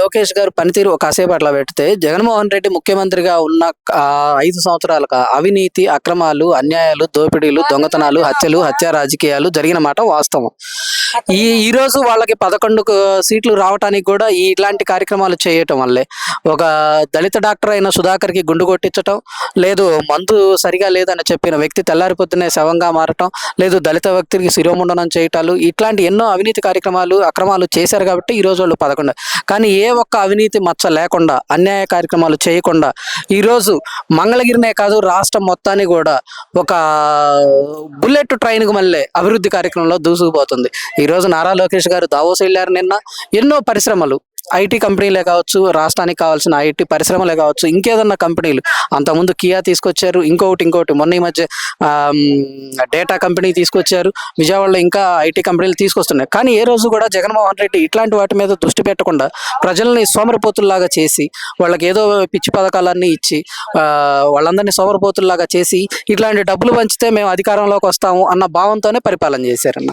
లోకేష్ గారు పనితీరు కాసేపు అట్లా పెడితే, జగన్మోహన్ రెడ్డి ముఖ్యమంత్రిగా ఉన్న 5 సంవత్సరాలుగా అవినీతి, అక్రమాలు, అన్యాయాలు, దోపిడీలు, దొంగతనాలు, హత్యలు, హత్యా రాజకీయాలు జరిగిన మాట వాస్తవం. ఈరోజు వాళ్ళకి 11 సీట్లు రావటానికి కూడా ఇట్లాంటి కార్యక్రమాలు చేయటం వల్లే. ఒక దళిత డాక్టర్ అయిన సుధాకర్‌కి గుండు కొట్టించటం, లేదు మందు సరిగా లేదని చెప్పిన వ్యక్తి తెల్లారి పొద్దున్నే శవంగా మారటం, లేదు దళిత వ్యక్తికి శిరోముండనం చేయటాలు, ఇట్లాంటి ఎన్నో అవినీతి కార్యక్రమాలు, అక్రమాలు చేశారు కాబట్టి ఈరోజు వాళ్ళు 11. కానీ ఏ ఒక్క అవినీతి మచ్చ లేకుండా, అన్యాయ కార్యక్రమాలు చేయకుండా ఈరోజు మంగళగిరినే కాదు రాష్ట్రం మొత్తాన్ని కూడా ఒక బుల్లెట్ ట్రైన్‌కి మళ్ళీ అభివృద్ధి కార్యక్రమంలో దూసుకుపోతుంది. ఈరోజు నారా లోకేష్ గారు దావోస్ వెళ్ళారు నిన్న. ఎన్నో పరిశ్రమలు, ఐటీ కంపెనీలే కావచ్చు, రాష్ట్రానికి కావాల్సిన ఐటీ పరిశ్రమలే కావచ్చు, ఇంకేదన్నా కంపెనీలు అంతకుముందు కియా తీసుకొచ్చారు, ఇంకోటి మొన్న ఈ మధ్య డేటా కంపెనీ తీసుకొచ్చారు. విజయవాడలో ఇంకా ఐటీ కంపెనీలు తీసుకొస్తున్నాయి. కానీ ఏ రోజు కూడా జగన్మోహన్ రెడ్డి ఇట్లాంటి వాటి మీద దృష్టి పెట్టకుండా ప్రజల్ని సోమరిపోతుల్లాగా చేసి, వాళ్ళకి ఏదో పిచ్చి పథకాలన్నీ ఇచ్చి వాళ్ళందరినీ సోమరిపోతుల్లాగా చేసి, ఇట్లాంటి డబ్బులు పంచితే మేము అధికారంలోకి వస్తాము అన్న భావంతోనే పరిపాలన చేశారన్న.